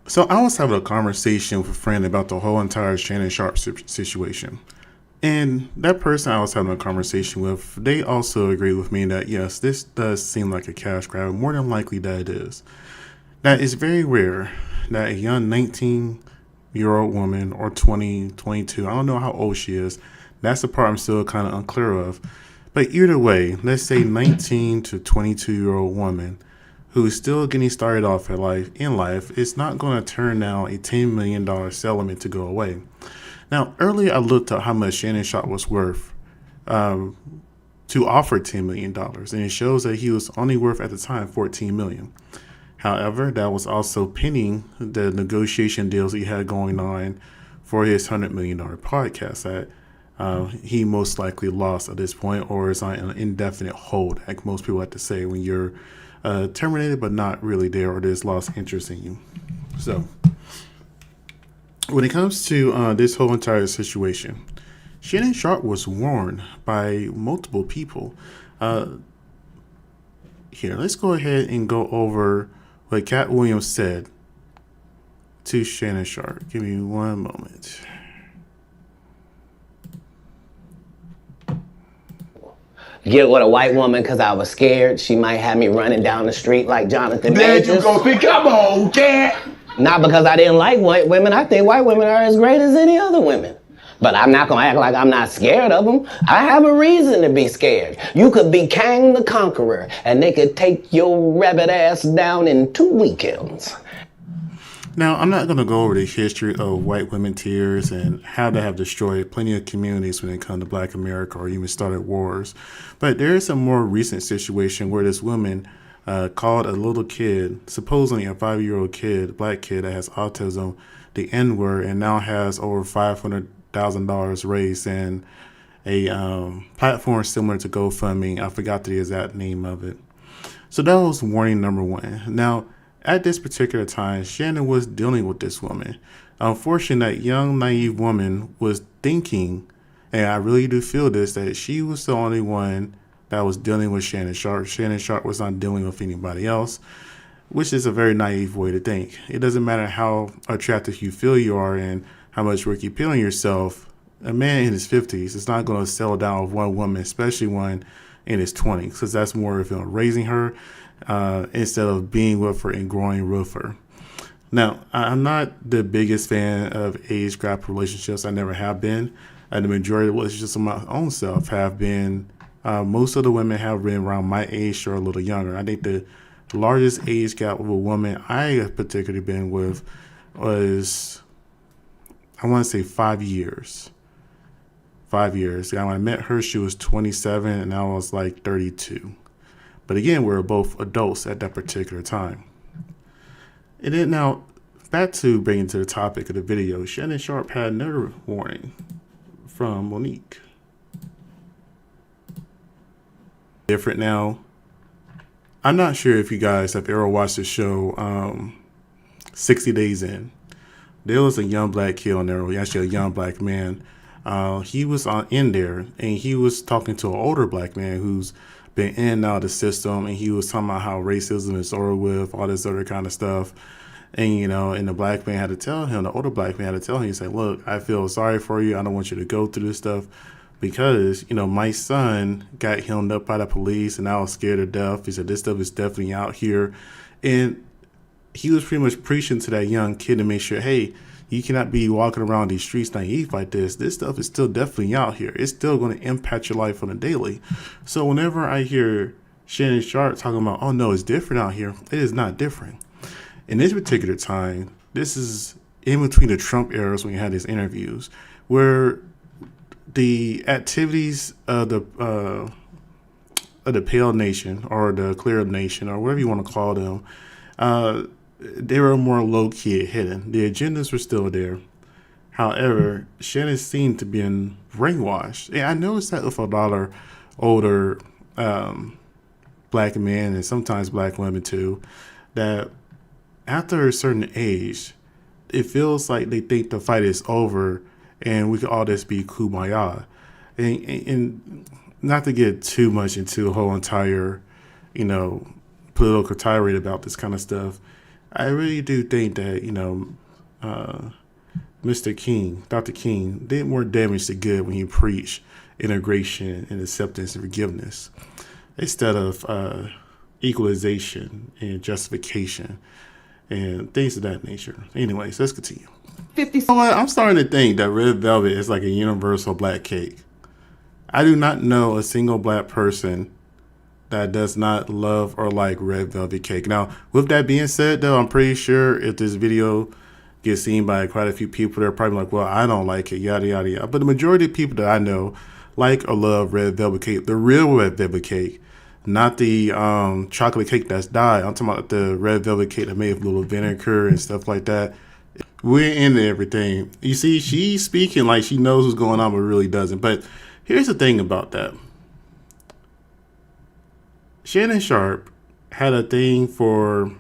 So I was having a conversation with a friend about the whole entire Shannon Sharpe situation. And that person I was having a conversation with, they also agreed with me that yes, this does seem like a cash grab. More than likely that it is. That it's very rare that a young 19-year-old woman or 20, 22, I don't know how old she is. That's the part I'm still kind of unclear of. But either way, let's say 19 to 22-year-old woman who is still getting started off in life is not going to turn down a $10 million settlement to go away. Now, earlier I looked up how much Shannon Sharpe was worth to offer $10 million, and it shows that he was only worth at the time $14 million. However, that was also pending the negotiation deals he had going on for his $100 million podcast that he most likely lost at this point, or is on an indefinite hold, like most people like to say when you're terminated but not really there, or there's lost interest in you. So when it comes to this whole entire situation, Shannon Sharpe was warned by multiple people. Here, let's go ahead and go over what Katt Williams said to Shannon Sharpe. Give me one moment. Get with a white woman because I was scared she might have me running down the street like Jonathan There Majors. you go. Come on, cat. Not because I didn't like white women. I think white women are as great as any other women. But I'm not going to act like I'm not scared of them. I have a reason to be scared. You could be Kang the Conqueror, and they could take your rabbit ass down in 2 weekends. Now, I'm not going to go over the history of white women tears and how they have destroyed plenty of communities when it comes to Black America or even started wars. But there is a more recent situation where this woman called a little kid, supposedly a 5-year-old kid, Black kid that has autism, the N-word, and now has over $500,000 raised in a platform similar to GoFundMe. I forgot the exact name of it. So that was warning number one. Now, at this particular time, Shannon was dealing with this woman. Unfortunately, that young, naive woman was thinking, and I really do feel this, that she was the only one that was dealing with Shannon Sharpe. Shannon Sharpe was not dealing with anybody else, which is a very naive way to think. It doesn't matter how attractive you feel you are and how much work you put on yourself. A man in his 50s is not going to settle down with one woman, especially one in his 20s, because that's more of raising her instead of being with her and growing with her. Now, I'm not the biggest fan of age gap relationships. I never have been. The majority of relationships of my own self have been, most of the women have been around my age or a little younger. I think the largest age gap of a woman I have particularly been with was, I want to say 5 years. 5 years. When I met her, she was 27 and I was like 32. But again, we were both adults at that particular time. And then now, back to bringing to the topic of the video, Shannon Sharpe had another warning from Mo'Nique. Different now. I'm not sure if you guys have ever watched the show 60 Days In. There was a young Black kid on there, actually a young Black man. He was in there, and he was talking to an older Black man who's been in and out of the system, and he was talking about how racism is over with, all this other kind of stuff. And, and the Black man had to tell him, the older Black man had to tell him, he said, look, I feel sorry for you. I don't want you to go through this stuff because, my son got hemmed up by the police and I was scared to death. He said, this stuff is definitely out here. And he was pretty much preaching to that young kid to make sure, hey, you cannot be walking around these streets naive like this. This stuff is still definitely out here. It's still going to impact your life on a daily. So whenever I hear Shannon Sharpe talking about, oh, no, it's different out here, it is not different. In this particular time, this is in between the Trump eras when you had these interviews, where the activities of the Pale Nation or the Clear Nation or whatever you want to call them, they were more low-key hidden. The agendas were still there. However, Shannon seemed to be brainwashed. And I noticed that with a lot of older Black men and sometimes Black women too, that after a certain age, it feels like they think the fight is over and we can all just be kumbaya. And not to get too much into the whole entire, political tirade about this kind of stuff, I really do think that, Mr. King, Dr. King, did more damage to good when he preached integration and acceptance and forgiveness instead of equalization and justification and things of that nature. Anyways, let's continue. 50. You know what? I'm starting to think that red velvet is like a universal black cake. I do not know a single black person that does not love or like red velvet cake. Now, with that being said, though, I'm pretty sure if this video gets seen by quite a few people, they're probably like, well, I don't like it, yada, yada, yada. But the majority of people that I know like or love red velvet cake, the real red velvet cake, not the chocolate cake that's dyed. I'm talking about the red velvet cake that made with a little vinegar and stuff like that. We're into everything. You see, she's speaking like she knows what's going on, but really doesn't. But here's the thing about that. Shannon Sharpe had a thing for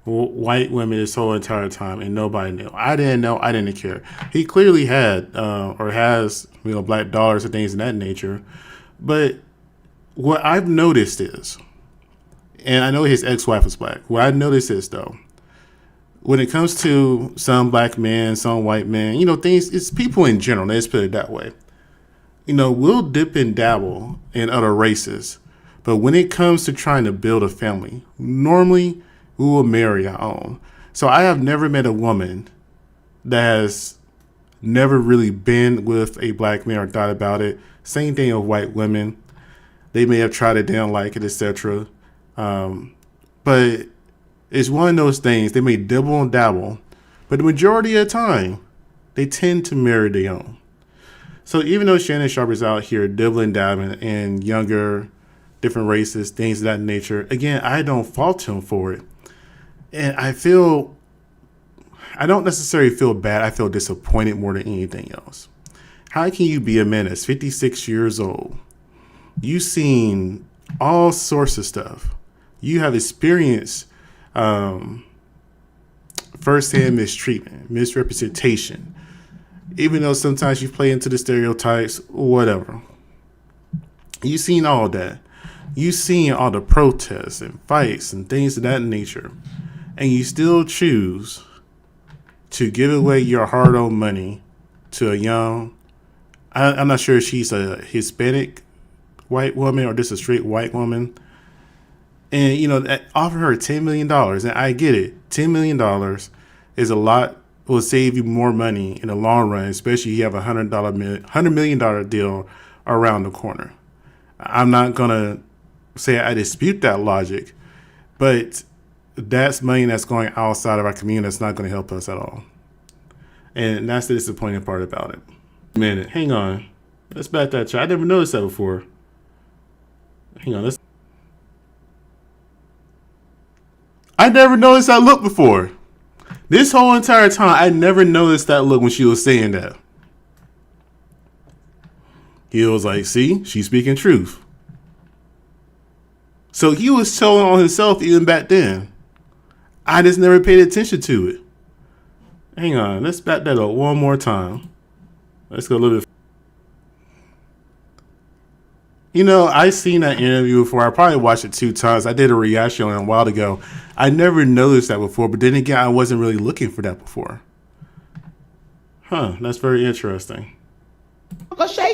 white women this whole entire time, and nobody knew. I didn't know. I didn't care. He clearly had or has, black daughters and things of that nature. But what I've noticed is, and I know his ex-wife is black. What I've noticed is, though, when it comes to some black men, some white men, things, it's people in general. Let's put it that way. We'll dip and dabble in other races. But when it comes to trying to build a family, normally we will marry our own. So I have never met a woman that has never really been with a black man or thought about it. Same thing with white women. They may have tried it, they don't like it, etc. But it's one of those things. They may dibble and dabble, but the majority of the time, they tend to marry their own. So even though Shannon Sharpe is out here dibbling, dabbling in younger, different races, things of that nature, again, I don't fault him for it. And I don't necessarily feel bad. I feel disappointed more than anything else. How can you be a man that's 56 years old? You've seen all sorts of stuff. You have experienced firsthand mistreatment, misrepresentation, even though sometimes you play into the stereotypes, whatever. You've seen all that. You've seen all the protests and fights and things of that nature. And you still choose to give away your hard-earned money to a young, I'm not sure if she's a Hispanic white woman or just a straight white woman. And, offer her $10 million. And I get it. $10 million is a lot, will save you more money in the long run, especially if you have a $100 million deal around the corner. I'm not going to say I dispute that logic, but that's money that's going outside of our community that's not going to help us at all. And that's the disappointing part about it. Minute, hang on. Let's back that track. I never noticed that before. Hang on, I never noticed that look before. This whole entire time, I never noticed that look when she was saying that. He was like, see, she's speaking truth. So he was telling on himself even back then. I just never paid attention to it. Hang on, let's back that up one more time. Let's go a little bit. I've seen that interview before. I probably watched it 2 times. I did a reaction on it a while ago. I never noticed that before, but then again, I wasn't really looking for that before. That's very interesting.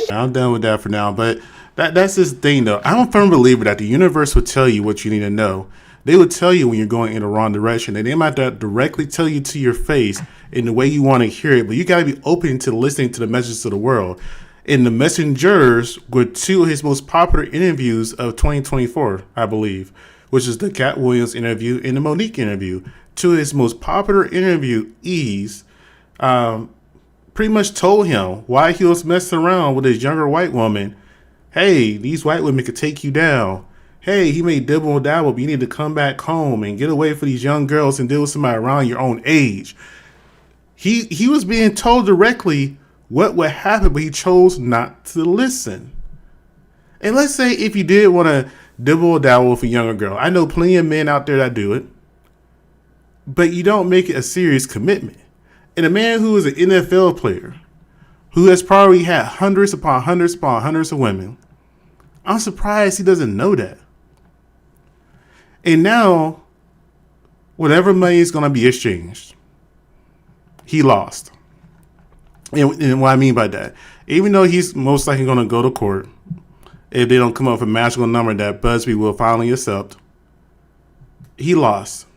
I'm done with that for now, but that's this thing, though. I'm a firm believer that the universe will tell you what you need to know. They will tell you when you're going in the wrong direction, and they might not directly tell you to your face in the way you want to hear it, but you got to be open to listening to the messages of the world. And the messengers were 2 of his most popular interviews of 2024, I believe, which is the Katt Williams interview and the Mo'Nique interview. 2 of his most popular interviewees pretty much told him why he was messing around with his younger white woman. Hey, these white women could take you down. Hey, he may dibble and dabble, but you need to come back home and get away from these young girls and deal with somebody around your own age. He was being told directly what would happen, but he chose not to listen. And let's say if you did want to dibble or dabble with a younger girl, I know plenty of men out there that do it, but you don't make it a serious commitment. And a man who is an NFL player, who has probably had hundreds upon hundreds upon hundreds of women, I'm surprised he doesn't know that. And now whatever money is going to be exchanged, he lost. And what I mean by that, even though he's most likely going to go to court, if they don't come up with a magical number that Busby will finally accept, he lost.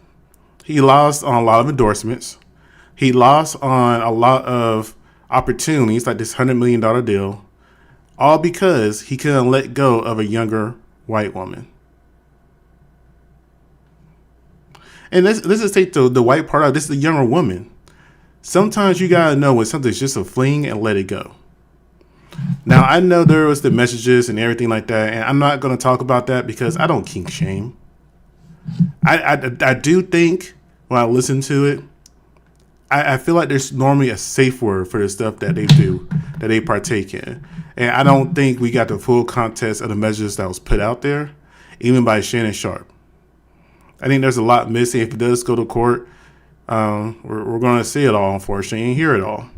He lost on a lot of endorsements. He lost on a lot of opportunities, like this $100 million deal, all because he couldn't let go of a younger white woman. And let's just take the white part out. This is a younger woman. Sometimes you gotta know when something's just a fling and let it go. Now, I know there was the messages and everything like that, and I'm not going to talk about that because I don't kink shame. I do think when I listen to it, I feel like there's normally a safe word for the stuff that they do, that they partake in. And I don't think we got the full context of the measures that was put out there, even by Shannon Sharpe. I think there's a lot missing. If it does go to court, we're going to see it all, unfortunately, and hear it all.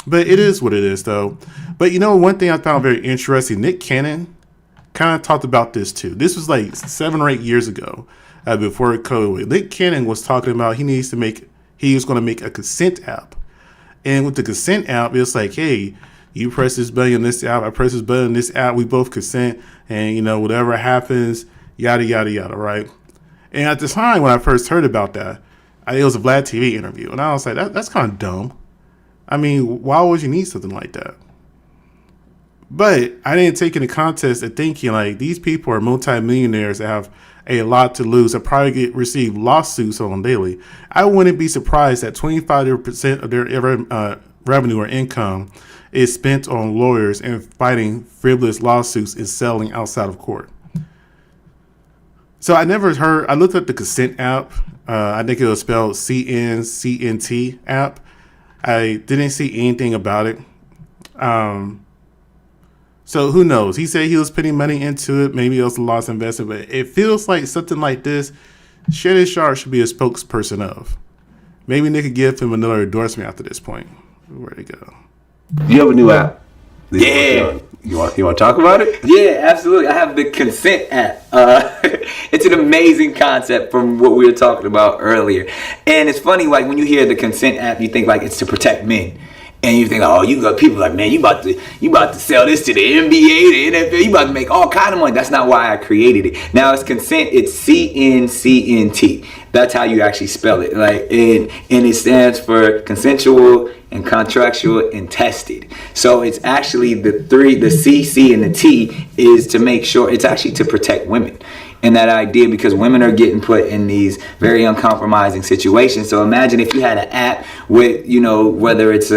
But it is what it is, though. But, one thing I found very interesting, Nick Cannon kind of talked about this, too. This was like 7 or 8 years ago, before COVID. Nick Cannon was talking about he was going to make a consent app. And with the consent app, it's like, hey, you press this button on this app, I press this button on this app, we both consent, and, whatever happens, yada, yada, yada, right? And at the time when I first heard about that, it was a Vlad TV interview. And I was like, that's kind of dumb. I mean, why would you need something like that? But I didn't take into context of thinking like these people are multimillionaires that have a lot to lose. That probably receive lawsuits on daily. I wouldn't be surprised that 25% of their revenue or income is spent on lawyers and fighting frivolous lawsuits and selling outside of court. So I looked at the consent app. I think it was spelled CNCNT app. I didn't see anything about it. So who knows? He said he was putting money into it. Maybe it was a lost investment, but it feels like something like this, Shannon Sharpe should be a spokesperson of. Maybe they could give him another endorsement after this point. Where'd it go? You have a new app. Yeah. You want to talk about it? Yeah, absolutely. I have the consent app. It's an amazing concept from what we were talking about earlier. And it's funny, like when you hear the consent app, you think like it's to protect men. And you think, oh, you got people like, man, you about to sell this to the NBA, the NFL, you about to make all kind of money. That's not why I created it. Now it's consent, it's CNCNT. That's how you actually spell it. Like, and it stands for consensual and contractual and tested. So it's actually the C, C, and the T is to make sure it's actually to protect women. And that idea, because women are getting put in these very uncompromising situations. So imagine if you had an app with, whether it's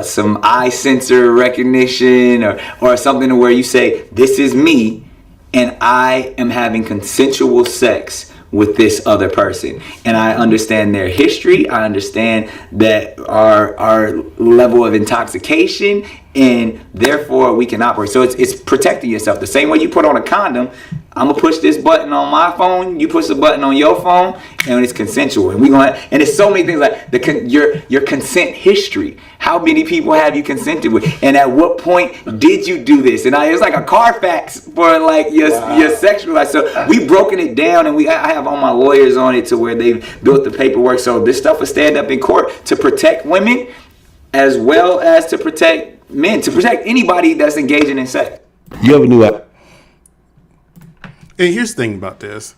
some eye sensor recognition or something where you say, this is me and I am having consensual sex with this other person, and I understand their history, I understand that our level of intoxication, and therefore we can operate. So it's protecting yourself. The same way you put on a condom, I'm gonna push this button on my phone, you push the button on your phone, and it's consensual. And it's so many things like your consent history. How many people have you consented with? And at what point did you do this? And it's like a Carfax for like your sexual life. So we've broken it down, and I have all my lawyers on it to where they've built the paperwork. So this stuff will stand up in court to protect women as well as to protect men, to protect anybody that's engaging in sex. You have a new app. And here's the thing about this.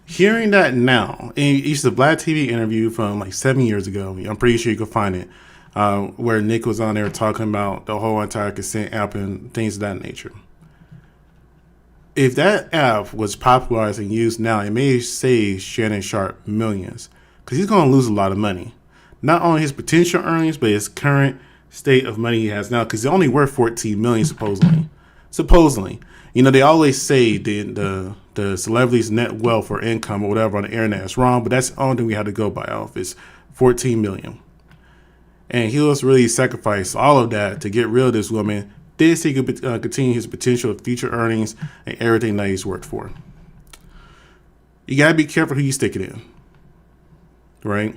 Hearing that now, and it's a Vlad TV interview from like 7 years ago. I'm pretty sure you can find it, where Nick was on there talking about the whole entire consent app and things of that nature. If that app was popularized and used now, it may save Shannon Sharpe millions, because he's going to lose a lot of money. Not only his potential earnings, but his current state of money he has now, because he's only worth $14 million supposedly. They always say the celebrity's net wealth or income or whatever on the internet is wrong, but that's the only thing we had to go by off is $14 million. And he was really sacrificed all of that to get rid of this woman. This he could continue his potential of future earnings and everything that he's worked for. You gotta be careful who you stick it in, right?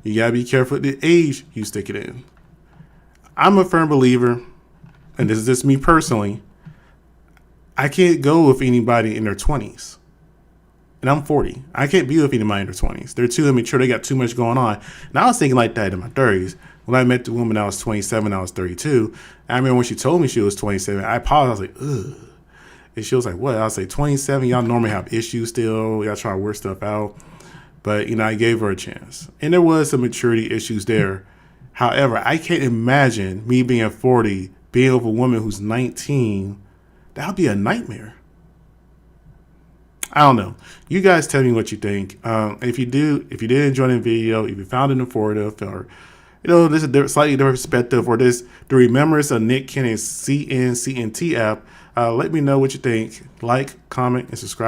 You gotta be careful the age you stick it in. I'm a firm believer, and this is just me personally, I can't go with anybody in their 20s. and I'm 40. I can't be with anybody in their 20s. They're too immature. They got too much going on. And I was thinking like that in my 30s. When I met the woman, I was 27. I was 32. I remember when she told me she was 27. I paused. I was like, ugh. And she was like, what? I was like, 27. Y'all normally have issues still. Y'all trying to work stuff out. But, I gave her a chance. And there was some maturity issues there. However, I can't imagine me being 40, being with a woman who's 19. That would be a nightmare. I don't know. You guys tell me what you think. If you did enjoy the video, if you found it informative, or this is a slightly different perspective, or the remembrance of Cannon CNCNT app, let me know what you think. Like, comment, and subscribe.